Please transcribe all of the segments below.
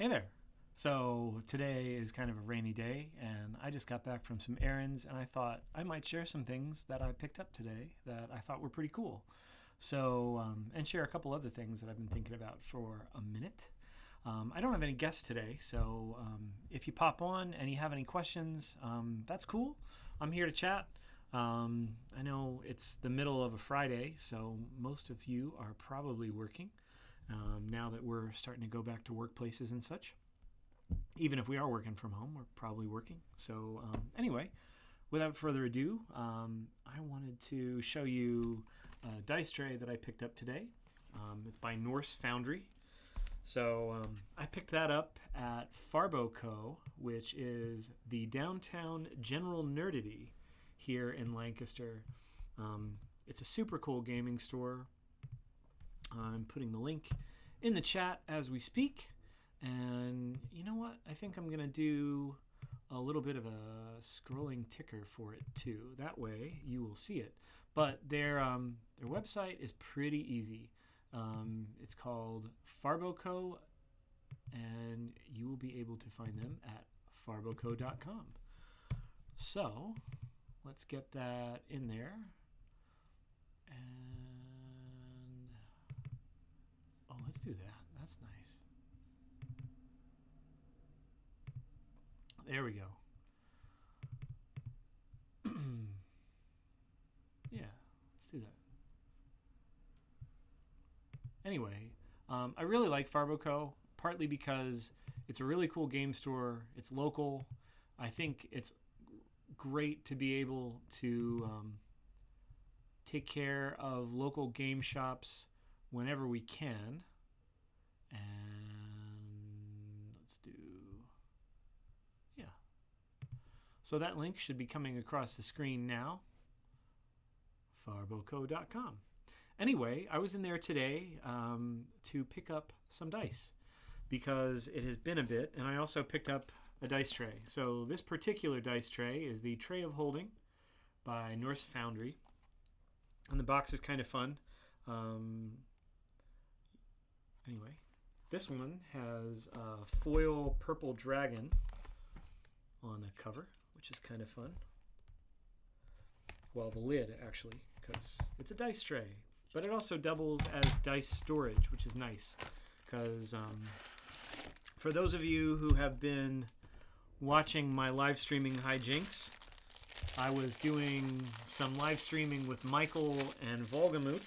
Hey there. So today is kind of a rainy day, and I just got back from some errands, and I thought I might share some things that I picked up today that I thought were pretty cool. And share a couple other things that I've been thinking about for a minute. I don't have any guests today, so if you pop on and you have any questions, that's cool. I'm here to chat. I know it's the middle of a Friday, so most of you are probably working. now that we're starting to go back to workplaces and such. Even if we are working from home, we're probably working. So anyway, without further ado, I wanted to show you a dice tray that I picked up today. It's by Norse Foundry. So I picked that up at Farbo Co., which is the downtown General Nerdity here in Lancaster. It's a super cool gaming store. I'm putting the link in the chat as we speak. And you know what? I think I'm going to do a little bit of a scrolling ticker for it too. That way you will see it. But their website is pretty easy. It's called Farbo Co., and you will be able to find them at farboco.com. So let's get that in there. And oh, let's do that. That's nice. There we go. Yeah, let's do that. Anyway, I really like Farbo Co., partly because it's a really cool game store. It's local. I think it's great to be able to take care of local game shops whenever we can. And let's do, yeah. So that link should be coming across the screen now. farboco.com. Anyway, I was in there today to pick up some dice because it has been a bit, and I also picked up a dice tray. So this particular dice tray is the Tray of Holding by Norse Foundry, and the box is kind of fun. Anyway, this one has a foil purple dragon on the cover, which is kind of fun. Well, the lid, actually, because it's a dice tray. But it also doubles as dice storage, which is nice. Because for those of you who have been watching my live streaming hijinks, I was doing some live streaming with Michael and Volgamut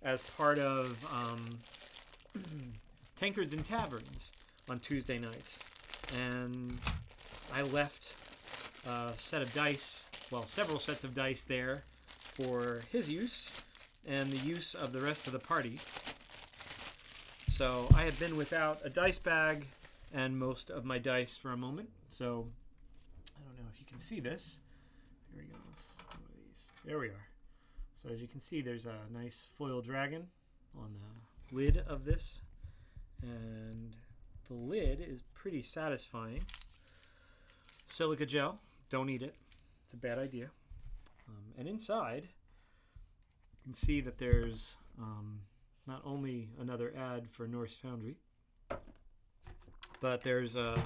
as part of Tankards and Taverns on Tuesday nights. And I left a set of dice, well, several sets of dice there for his use and the use of the rest of the party. So I had been without a dice bag and most of my dice for a moment. So I don't know if you can see this. Here we go. Let's do one of these. There we are. So as you can see, there's a nice foil dragon on the lid of this. And the lid is pretty satisfying. Silica gel. Don't eat it. It's a bad idea. And inside, you can see that there's not only another ad for Norse Foundry, but there's a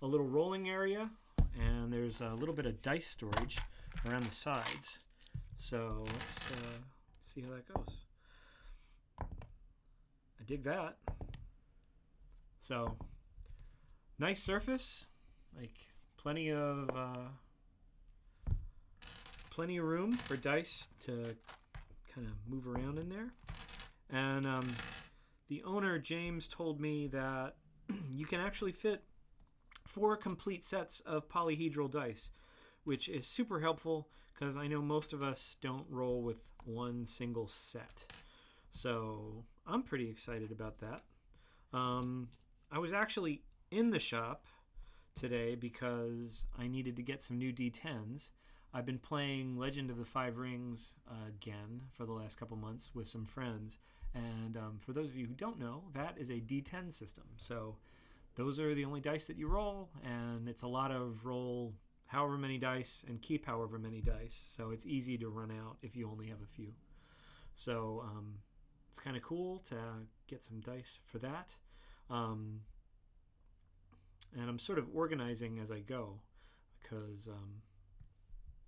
little rolling area, and there's a little bit of dice storage around the sides. So let's see how that goes. I dig that. So nice surface, like plenty of room for dice to kind of move around in there. And the owner, James, told me that you can actually fit 4 complete sets of polyhedral dice, which is super helpful because I know most of us don't roll with one single set. So I'm pretty excited about that. I was actually in the shop today because I needed to get some new D10s. I've been playing Legend of the Five Rings again for the last couple months with some friends. And for those of you who don't know, that is a D10 system. So those are the only dice that you roll, and it's a lot of roll however many dice and keep however many dice. So it's easy to run out if you only have a few. So it's kind of cool to get some dice for that. And I'm sort of organizing as I go because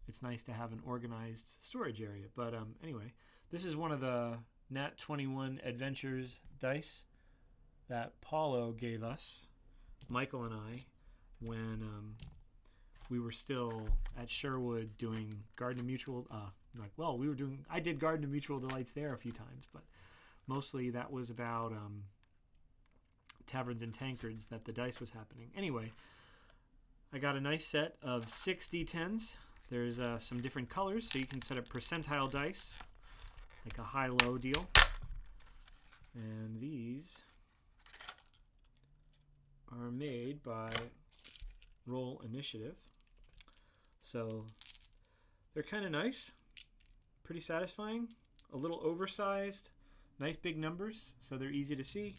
it's nice to have an organized storage area. But anyway, this is one of the Nat 21 Adventures dice that Paulo gave us, Michael and I, when we were still at Sherwood doing Garden of Mutual. I did Garden of Mutual Delights there a few times, but Mostly that was about taverns and tankards that the dice was happening. Anyway, I got a nice set of 6 D10s. There's some different colors, so you can set up percentile dice, like a high-low deal. And these are made by Roll Initiative. So they're kind of nice, pretty satisfying, a little oversized, nice big numbers, so they're easy to see.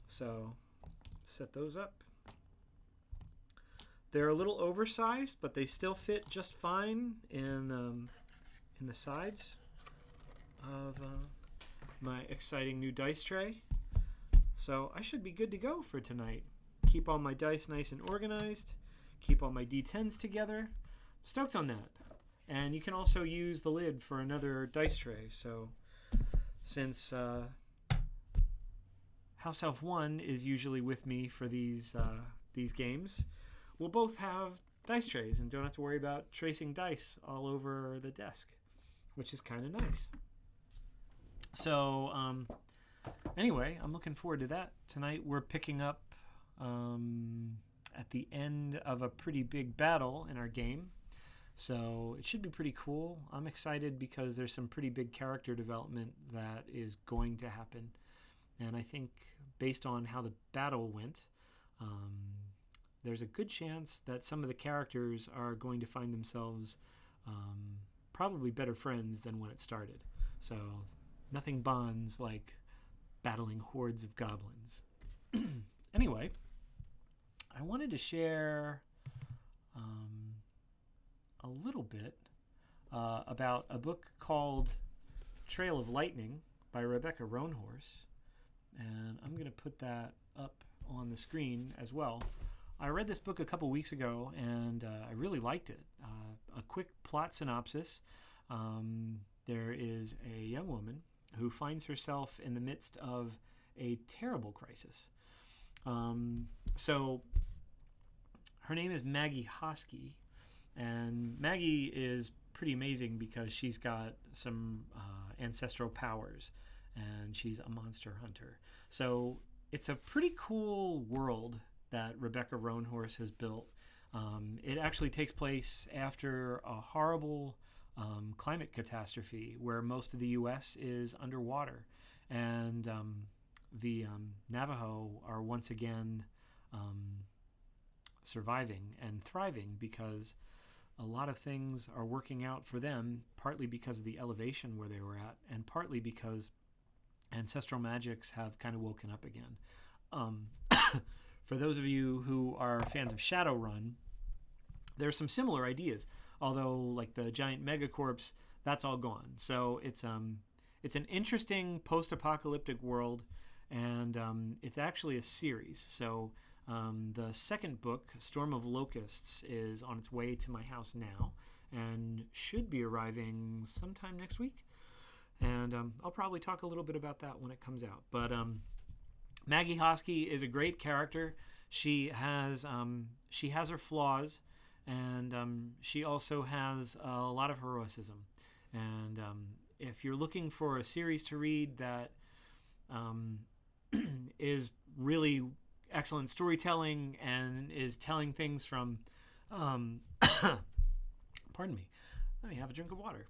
So set those up. They're a little oversized, but they still fit just fine in the sides of my exciting new dice tray. So I should be good to go for tonight. Keep all my dice nice and organized. Keep all my D10s together. Stoked on that. And you can also use the lid for another dice tray. So since House Elf 1 is usually with me for these games, we'll both have dice trays and don't have to worry about tracing dice all over the desk, which is kind of nice. So anyway, I'm looking forward to that. Tonight we're picking up at the end of a pretty big battle in our game. So it should be pretty cool. I'm excited because there's some pretty big character development that is going to happen. And I think based on how the battle went, there's a good chance that some of the characters are going to find themselves probably better friends than when it started. So nothing bonds like battling hordes of goblins. Anyway, I wanted to share a little bit about a book called Trail of Lightning by Rebecca Roanhorse. And I'm going to put that up on the screen as well. I read this book a couple weeks ago, and I really liked it. A quick plot synopsis. There is a young woman who finds herself in the midst of a terrible crisis. So her name is Maggie Hosky, and Maggie is pretty amazing because she's got some ancestral powers, and she's a monster hunter. So it's a pretty cool world that Rebecca Roanhorse has built. It actually takes place after a horrible climate catastrophe where most of the U.S. is underwater. And the Navajo are once again surviving and thriving because a lot of things are working out for them, partly because of the elevation where they were at, and partly because ancestral magics have kind of woken up again. For those of you who are fans of Shadowrun, there's some similar ideas, although like the giant megacorps, that's all gone. So it's an interesting post-apocalyptic world, and it's actually a series. So the second book, Storm of Locusts, is on its way to my house now and should be arriving sometime next week. And I'll probably talk a little bit about that when it comes out. But Maggie Hosky is a great character. She has her flaws, and she also has a lot of heroicism. And if you're looking for a series to read that is really excellent storytelling and is telling things from pardon me, let me have a drink of water.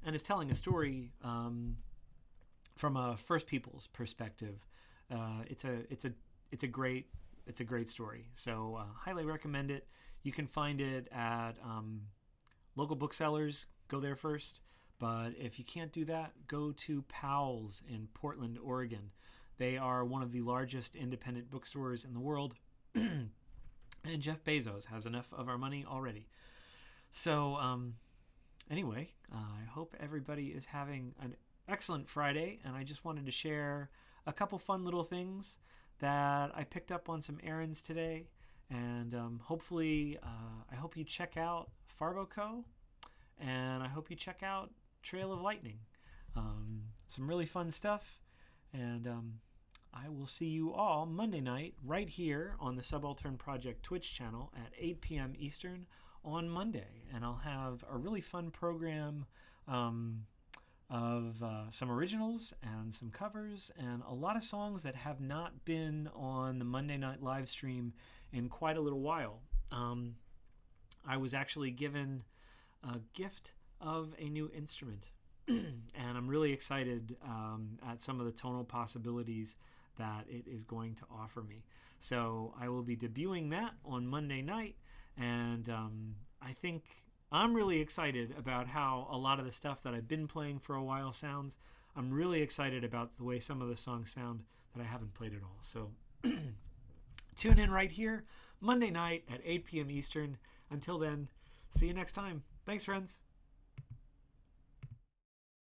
And is telling a story from a First Peoples perspective. It's a great story. So highly recommend it. You can find it at local booksellers. Go there first. But if you can't do that, go to Powell's in Portland, Oregon. They are one of the largest independent bookstores in the world. And Jeff Bezos has enough of our money already. So anyway, I hope everybody is having an excellent Friday, and I just wanted to share a couple fun little things that I picked up on some errands today, and hopefully I hope you check out Farboco, and I hope you check out Trail of Lightning. Some really fun stuff, and I will see you all Monday night right here on the Subaltern Project Twitch channel at 8 p.m. Eastern on Monday, and I'll have a really fun program of some originals and some covers and a lot of songs that have not been on the Monday night live stream in quite a little while. I was actually given a gift of a new instrument, and I'm really excited at some of the tonal possibilities that it is going to offer me. So I will be debuting that on Monday night, and I think I'm really excited about how a lot of the stuff that I've been playing for a while sounds. I'm really excited about the way some of the songs sound that I haven't played at all. So tune in right here, Monday night at 8 p.m. Eastern. Until then, see you next time. Thanks, friends.